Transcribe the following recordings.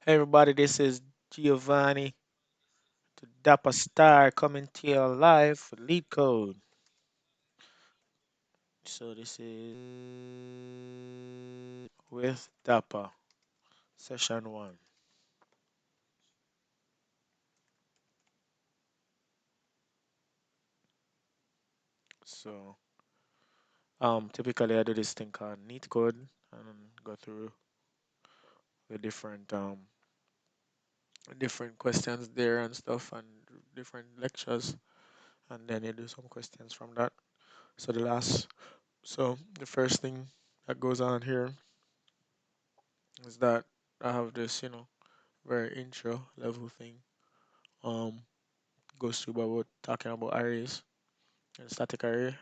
Hey everybody, this is Giovanni to Dappa Star coming to you live for Lead Code. So this is with Dappa, session one. So typically I do this thing called Neat Code and go through the different questions there and stuff and different lectures, and then you do some questions from that. So the first thing that goes on here is that I have this, very intro level thing. Um, Goes through about talking about arrays and static array,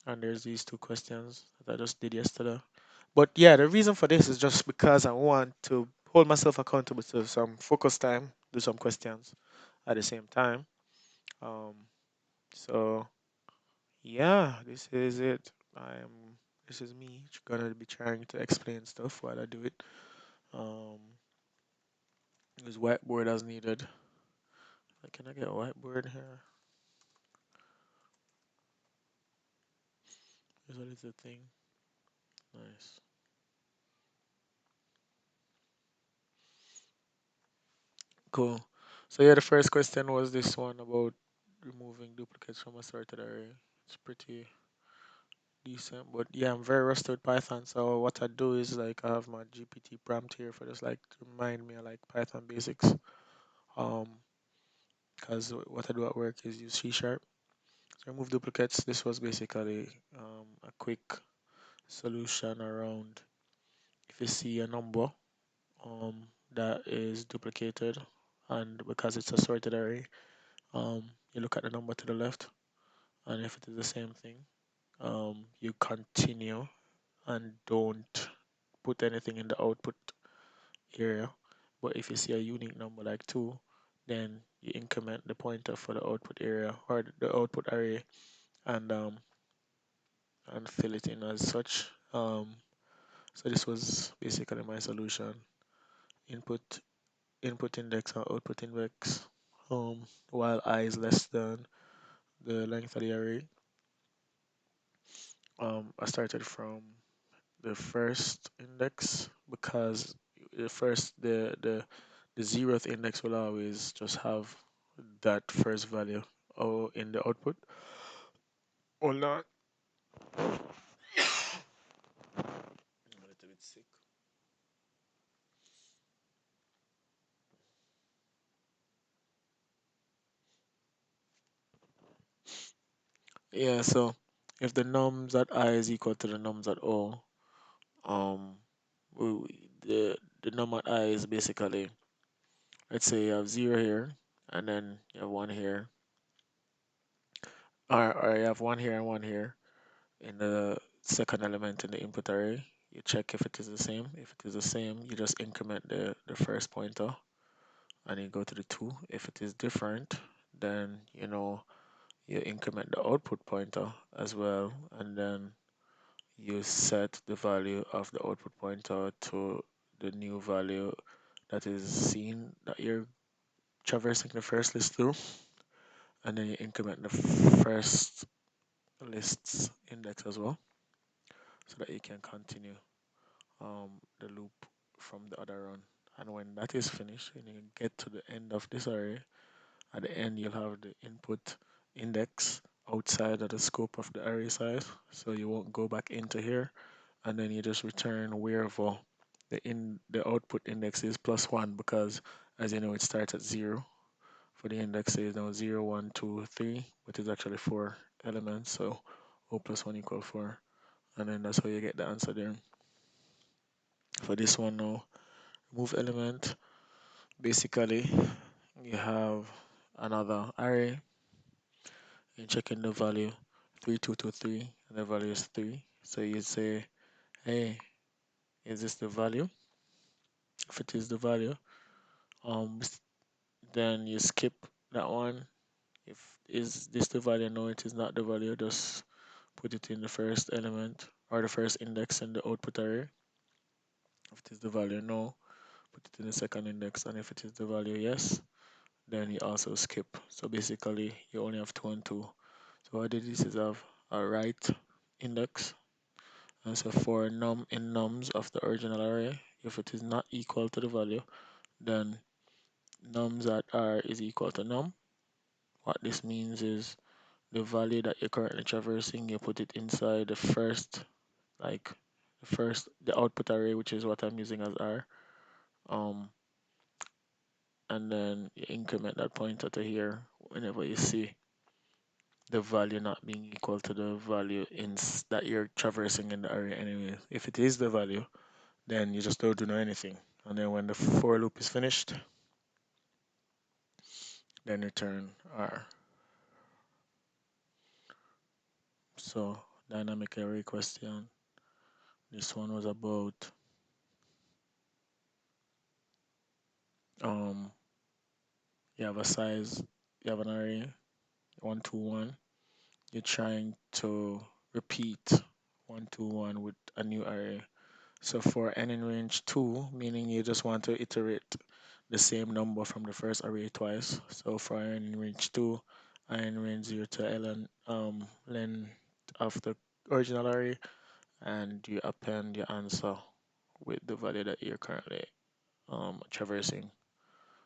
and there's these two questions that I just did yesterday. But yeah, the reason for this is just because I want to hold myself accountable to some focus time, do some questions at the same time. Um, so yeah, this is it. This is me gonna be trying to explain stuff while I do it. Um, use whiteboard as needed. Can I get a whiteboard here? Is what is the thing? Nice. Cool. So yeah, the first question was this one about removing duplicates from a sorted array. It's pretty decent, but yeah, I'm very rusty with Python. So what I do is like I have my GPT prompt here for just like to remind me of like Python basics. Um, because what I do at work is use C sharp. So remove duplicates. This was basically a quick solution around if you see a number that is duplicated, and because it's a sorted array, you look at the number to the left, and if it is the same thing, you continue and don't put anything in the output area. But if you see a unique number like 2, then you increment the pointer for the output area or the output array, and fill it in as such. So this was basically my solution. Input input index and output index. While I is less than the length of the array. I started from the first index because the zeroth index will always just have that first value in the output or not. I'm a little bit sick. Yeah, so if the nums at I is equal to the nums at O, um, the num at I is basically, let's say you have 0 here, and then you have 1 here, or you have 1 here and 1 here in the second element in the input array. You check if it is the same. If it is the same, you just increment the first pointer and you go to the 2. If it is different, then you increment the output pointer as well, and then you set the value of the output pointer to the new value that is seen that you're traversing the first list through, and then you increment the first list's index as well, so that you can continue the loop from the other run. And when that is finished, when you get to the end of this array, at the end you'll have the input index outside of the scope of the array size. So you won't go back into here, and then you just return wherever the output index is plus one, because as you know it starts at 0 for the index is now 0, 1, 2, 3, but it's actually 4 elements, so O plus 1 equal 4, and then that's how you get the answer there. For this one now, remove element, basically you have another array and checking the value 3223, and the value is 3. So you say, hey, is this the value? If it is the value, then you skip that one. If is this the value? No, it is not the value. Just put it in the first element or the first index in the output array. If it is the value, no, put it in the second index, and if it is the value yes, then you also skip. So basically, you only have 2 and 2. So what I did is have a right index, and so for num in nums of the original array, if it is not equal to the value, then nums at r is equal to num. What this means is the value that you're currently traversing, you put it inside the first, like the output array, which is what I'm using as r. Um, and then you increment that pointer to here whenever you see the value not being equal to the value that you're traversing in the array anyway. If it is the value, then you just don't do anything. And then when the for loop is finished, then return R. So dynamic array question. This one was about um you have a size, you have an array 121. You're trying to repeat 121 with a new array. So for n in range 2, meaning you just want to iterate the same number from the first array twice. So for n in range 2, n in range 0 to ln length of the original array, and you append your answer with the value that you're currently traversing.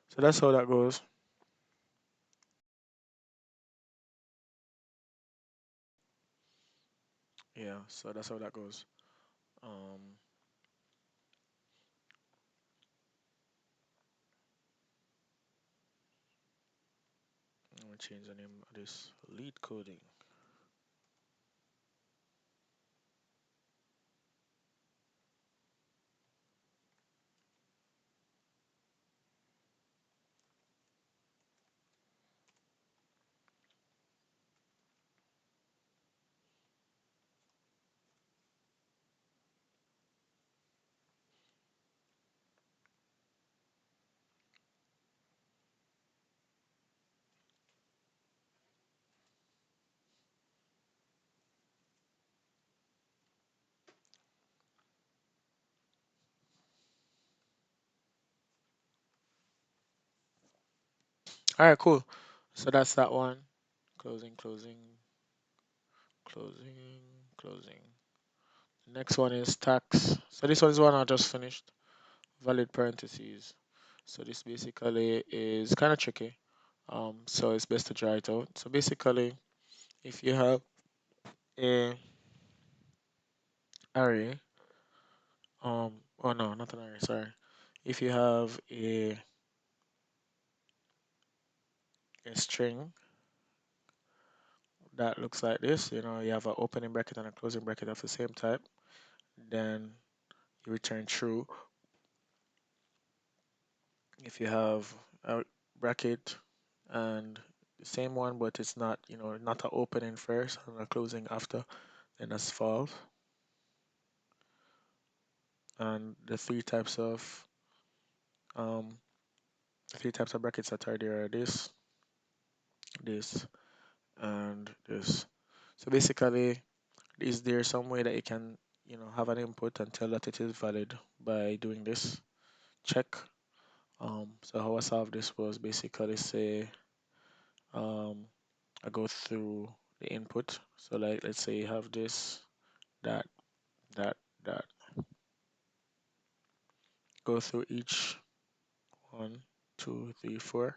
So that's how that goes. Yeah, so that's how that goes. Um, I'm gonna change the name of this Leetcoding. All right, cool. So that's that one. Closing, closing, closing, closing. Next one is tax. So this one is one I just finished. Valid parentheses. So this basically is kind of tricky. So it's best to try it out. So basically, if you have a array, oh no, not an array, sorry. If you have a string that looks like this, you have an opening bracket and a closing bracket of the same type, then you return true. If you have a bracket and the same one, but it's not, not an opening first and a closing after, then that's false. And um, the three types of brackets that are there are this, and this. So basically, is there some way that you can, have an input and tell that it is valid by doing this check? So how I solve this was basically say, I go through the input. So like, let's say you have this, that, that, that. Go through each one, two, three, four.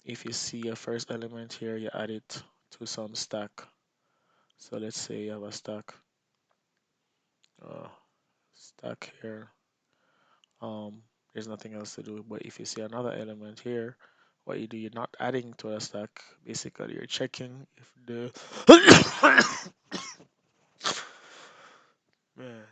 If you see a first element here, you add it to some stack. So let's say you have a uh, stack here. There's nothing else to do. But if you see another element here, what you do, you're not adding to a stack. Basically, you're checking if the man.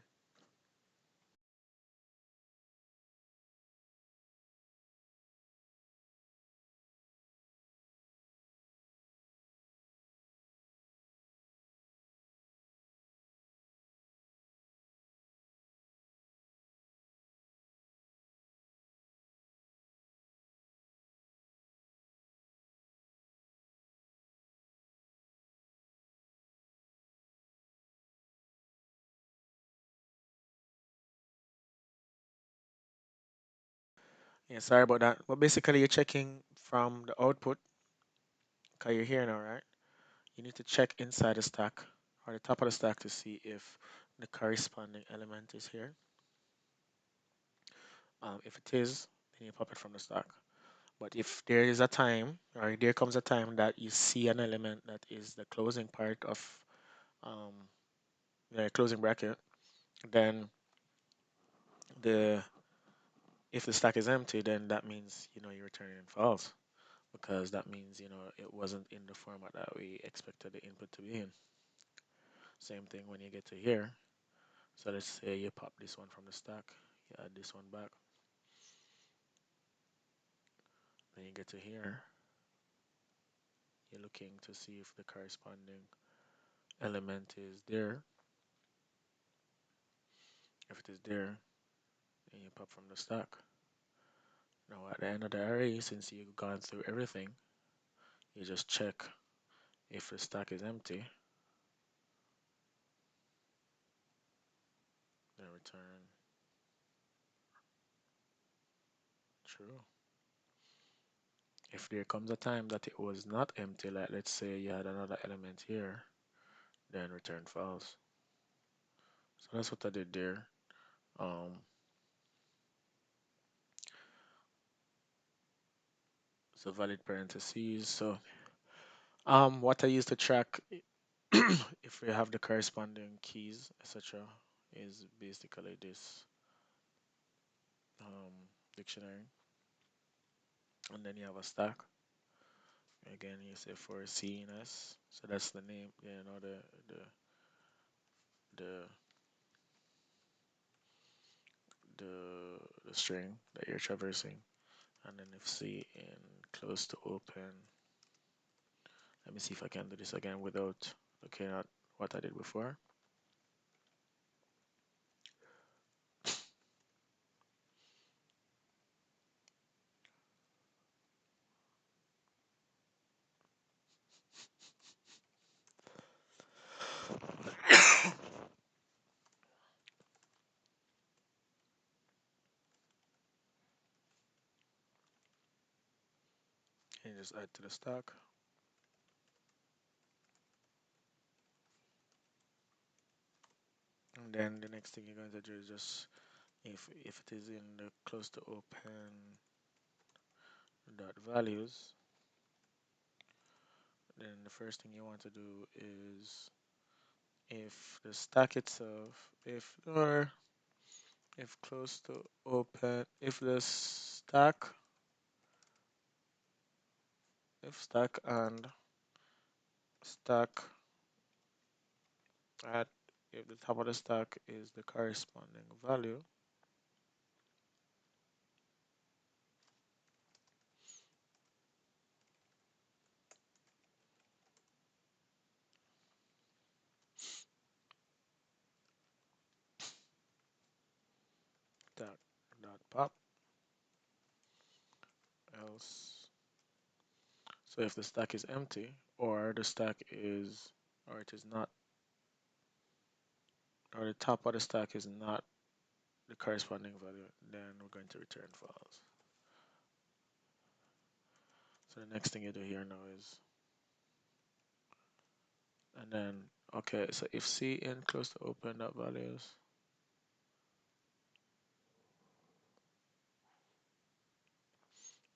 Yeah, sorry about that. But basically, you're checking from the output, because you're here now, right? You need to check inside the stack or the top of the stack to see if the corresponding element is here. If it is, then you pop it from the stack. But if there is a time, or there comes a time that you see an element that is the closing part of um, the closing bracket, then the if the stack is empty, then that means you're returning false, because that means it wasn't in the format that we expected the input to be in. Same thing when you get to here. So let's say you pop this one from the stack, you add this one back, then you get to here. You're looking to see if the corresponding element is there. If it is there, then you pop from the stack. Now at the end of the array, since you've gone through everything, you just check if the stack is empty, then return true. If there comes a time that it was not empty, like let's say you had another element here, then return false. So that's what I did there. Um, so valid parentheses. So what I use to track if we have the corresponding keys, etc., is basically this dictionary, and then you have a stack. Again, you say for CNS, so that's the name, the the string that you're traversing, and then if C in close to open. Let me see if I can do this again without looking at what I did before. And just add to the stack. And then the next thing you're going to do is just if it is in the close to open dot values, then the first thing you want to do is if the stack itself, if close to open, if the stack, if stack and stack at, if the top of the stack is the corresponding value, dot dot pop, else. So if the stack is empty, or the stack is, or it is not, or the top of the stack is not the corresponding value, then we're going to return false. So the next thing you do here now is, and then, okay, so if C in close to open dot values,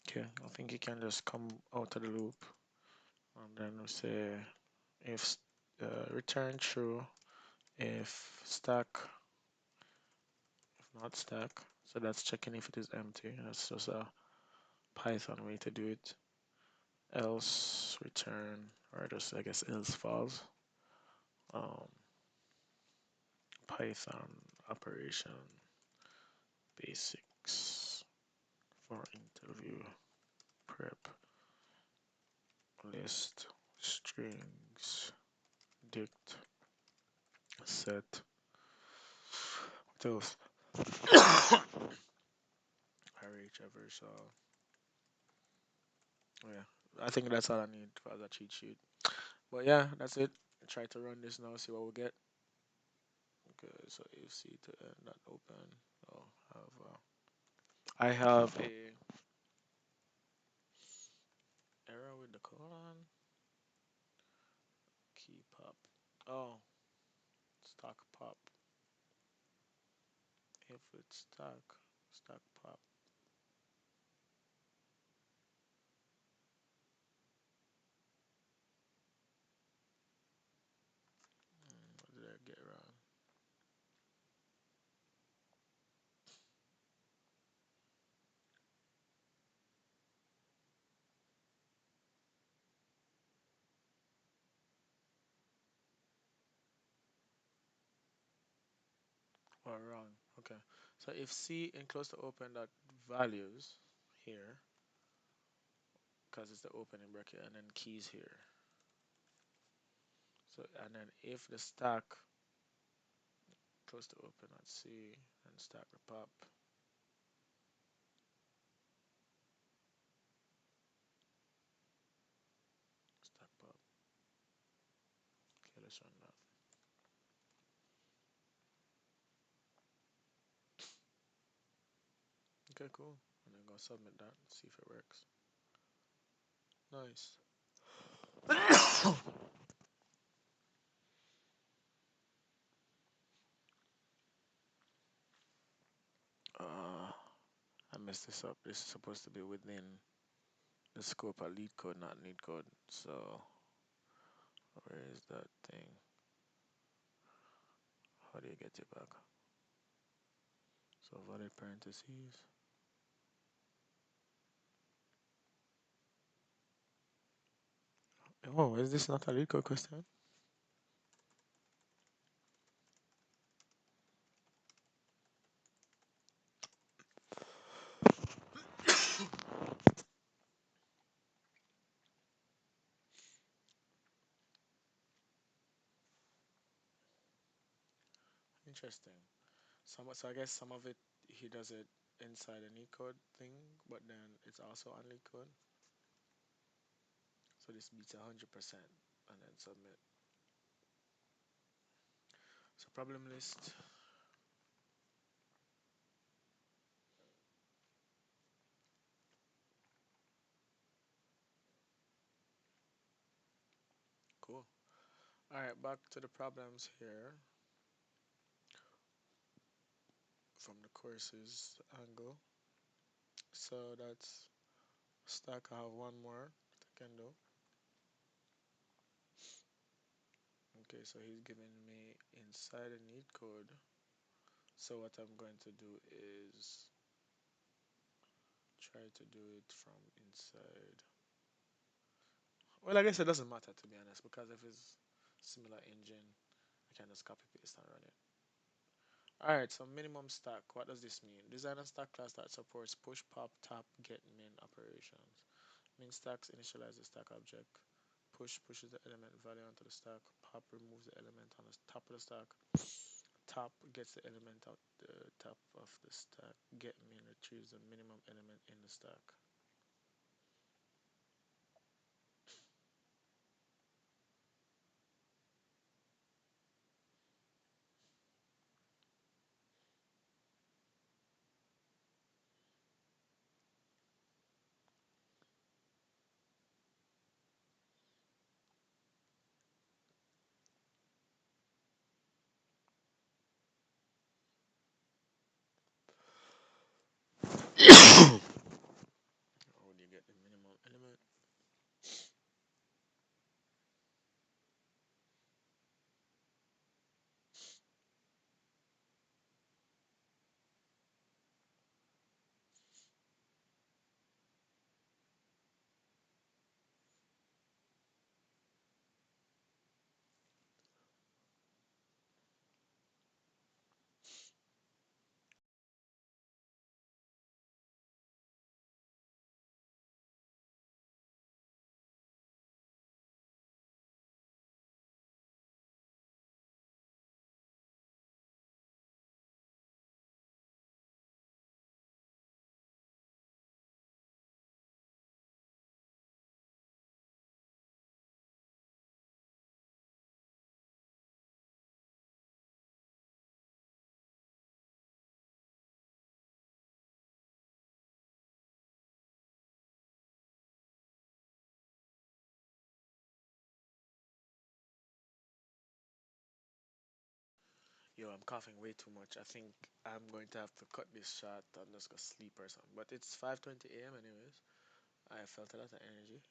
okay, I think you can just come out of the loop, and then we say if return true if stack, if not stack. So that's checking if it is empty. That's just a Python way to do it. Else return, or just I guess else false. Um, Python operation basics for interview prep list strings dict set. What else? RH traversal. Oh, yeah, I think that's all I need for the cheat sheet. But yeah, that's it. Try to run this now, see what we get. Okay, so if C to N not open, oh, have I have a error with the colon. Key pop. Oh, stock pop. If it's stock pop. What did I get wrong? Or wrong. Okay. So if C enclosed the open dot values here, because it's the opening bracket, and then keys here. So and then if the stack close to open at C and stack the pop, stack pop. Okay, let's run that. Okay, cool. And then go submit that, see if it works. Nice. I messed this up. This is supposed to be within the scope of lead code, not need code. So where is that thing? How do you get it back? So valid parentheses. Oh, is this not a lead code question? Interesting. So I guess some of it he does it inside a lead code thing, but then it's also on lead code. So this beats 100% and then submit. So problem list. Cool. All right, back to the problems here from the courses angle. So that's stack. I have one more that I can do. Okay, so he's giving me inside a need code. So what I'm going to do is try to do it from inside. Well, I guess it doesn't matter to be honest, because if it's similar engine, I can just copy paste and run it. Alright, so minimum stack. What does this mean? Design a stack class that supports push, pop, tap, get, min operations. Min stacks initialize the stack object. Push pushes the element value onto the stack. Pop removes the element on the top of the stack. Top gets the element out the top of the stack. Get min retrieves the minimum element in the stack. Yo, I'm coughing way too much. I think I'm going to have to cut this short and just go sleep or something. But it's 5:20 a.m. anyways. I felt a lot of energy.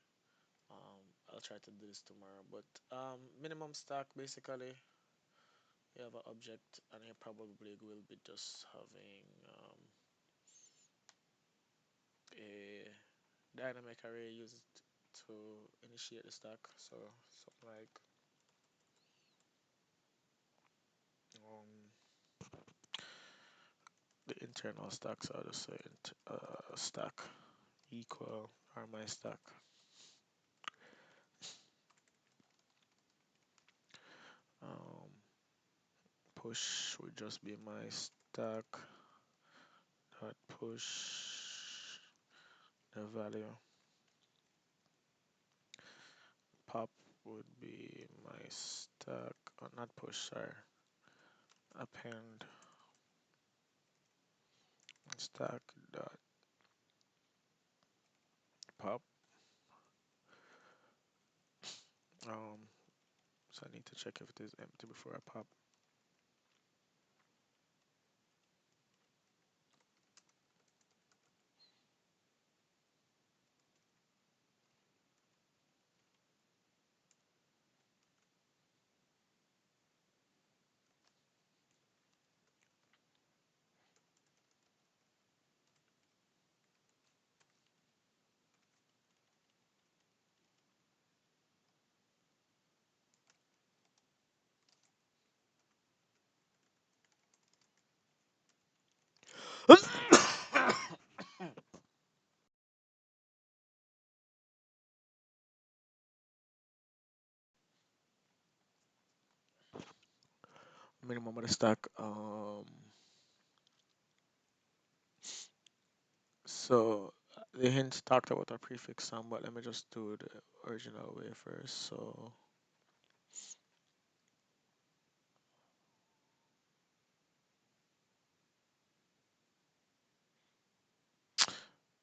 I'll try to do this tomorrow. But minimum stack basically, you have an object, and you probably will be just having a dynamic array used to initiate the stack. So something like um, the internal stack. So I'll just say stack equal or my stack. Um, Push would just be my stack dot push the value. Pop would be my stack, not push, sorry. Append stack dot pop. Um, so I need to check if it is empty before I pop. Minimum of the stack. So the hint talked about a prefix sum, but let me just do the original way first. So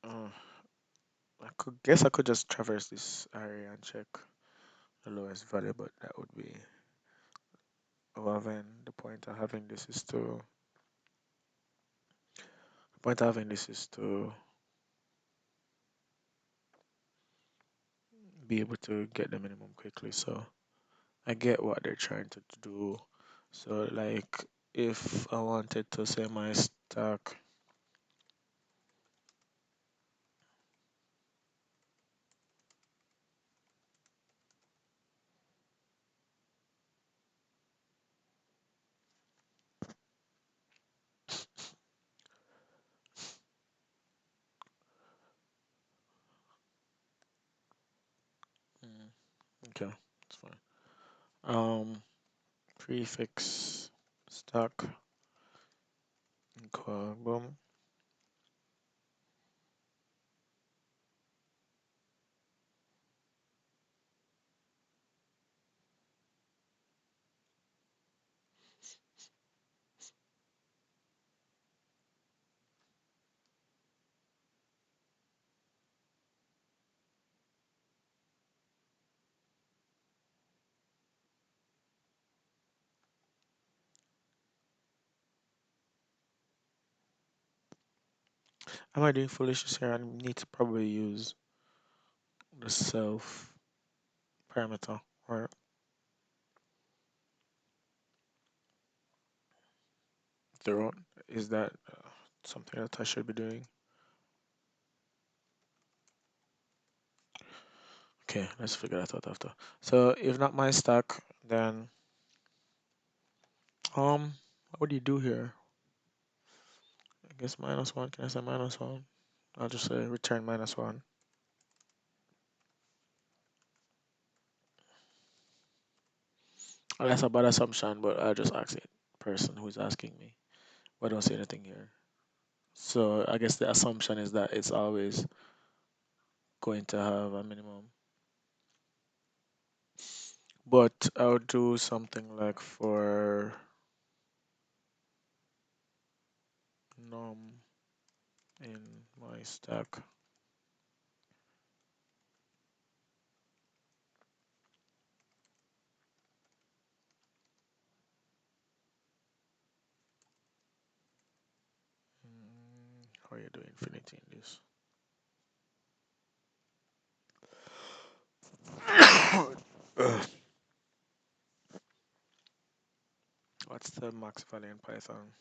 uh, I could just traverse this area and check the lowest value, but that would be having the point of having this is to the point of having this is to be able to get the minimum quickly. So I get what they're trying to do. So like if I wanted to say my stack, mm, okay, that's fine. Prefix stack equal boom. Am I doing foolishness here? I need to probably use the self parameter, or the own. Is that something that I should be doing? Okay, let's figure that out after. So if not my stack, then what do you do here? I guess -1. Can I say -1? I'll just say return -1. Oh, that's a bad assumption, but I'll just ask the person who's asking me. But I don't say anything here. So I guess the assumption is that it's always going to have a minimum. But I'll do something like for num in my stack. or you do infinity in this. Ugh. What's the max value in Python?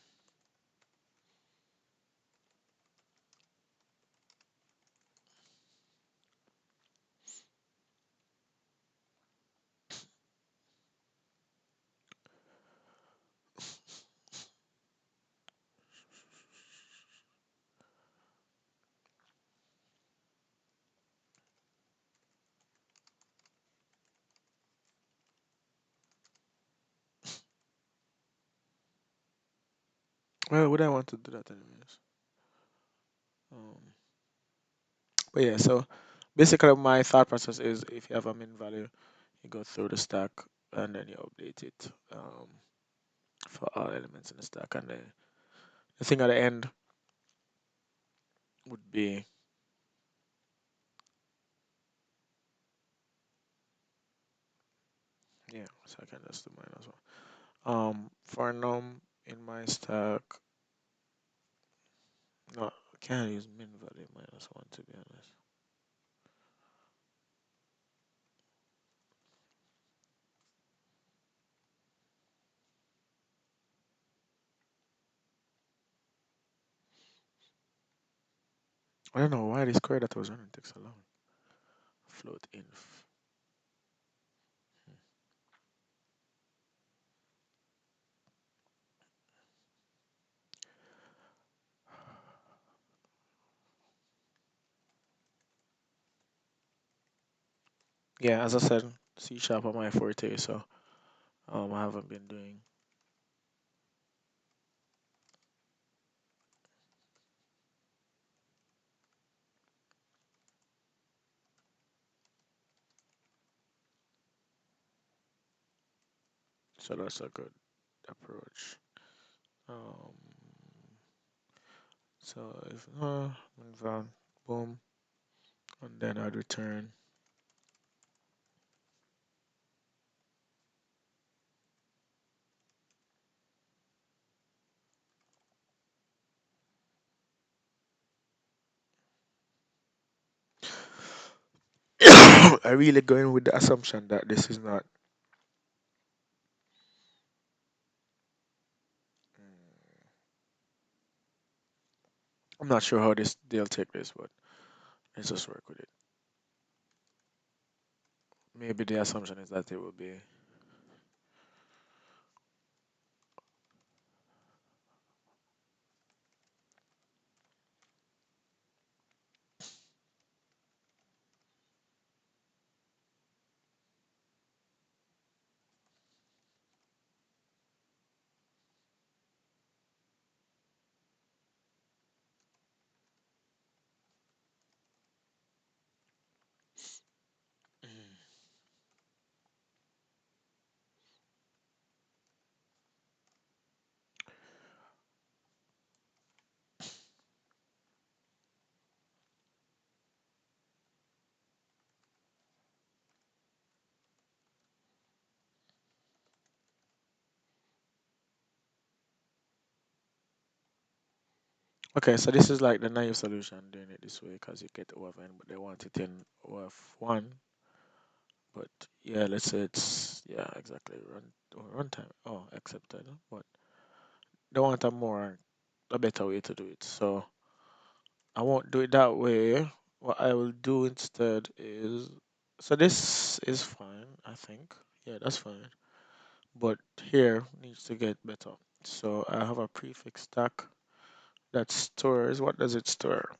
Well, would I want to do that anyways? Um, but yeah, so basically my thought process is if you have a min value, you go through the stack and then you update it for all elements in the stack. And the thing at the end would be, yeah, so I can just do mine as well. For num in my stack, no, I can't use min value -1 to be honest. I don't know why this query that I was running takes so long. Float inf. Yeah, as I said, C sharp on my forte, so I haven't been doing. So that's a good approach. Um, so if move on, boom, and then I'd return. I really going with the assumption that this is not. I'm not sure how this they'll take this, but let's just work with it. Maybe the assumption is that it will be. Okay, so this is like the naive solution doing it this way because you get OFN, but they want it in OF1. But yeah, let's say it's yeah exactly runtime. Oh, accepted. But they want a better way to do it. So I won't do it that way. What I will do instead is so this is fine, I think. Yeah, that's fine. But here needs to get better. So I have a prefix stack that stores what does it store?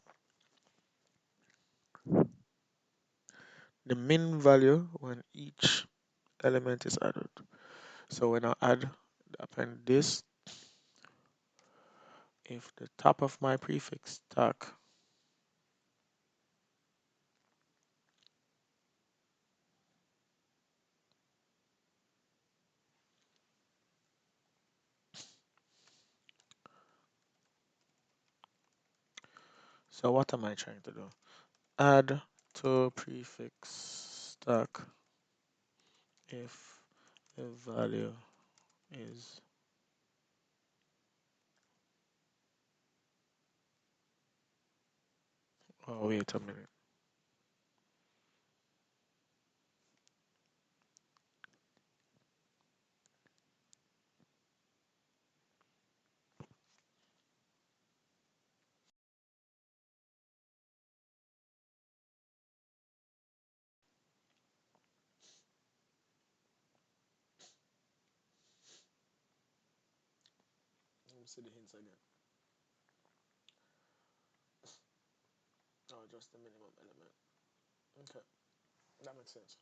The min value when each element is added. So when I add append this, if the top of my prefix stack so what am I trying to do? Add to prefix stack if the value is. Oh, wait a minute. Let me see the hints again. Oh, just the minimum element. Okay, that makes sense.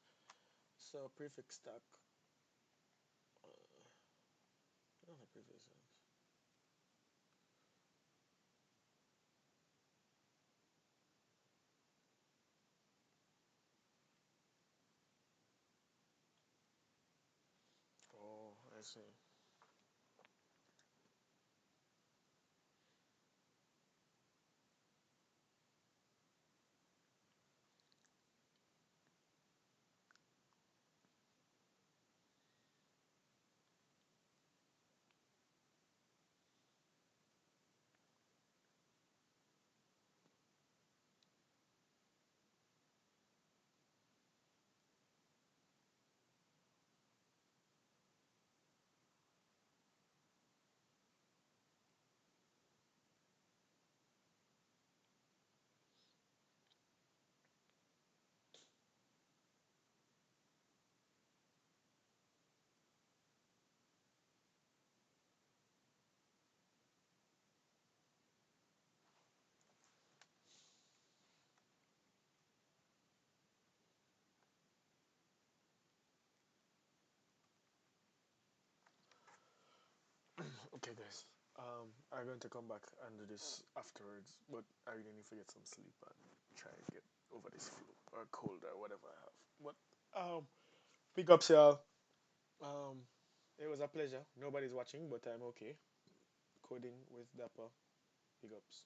So prefix stack. I don't have prefixes. Oh, I see. Okay, guys. I'm going to come back and do this afterwards, but I really need to get some sleep and try and get over this flu or cold or whatever I have. But big ups, y'all. Um, it was a pleasure. Nobody's watching, but I'm okay. Coding with Dappa. Big ups.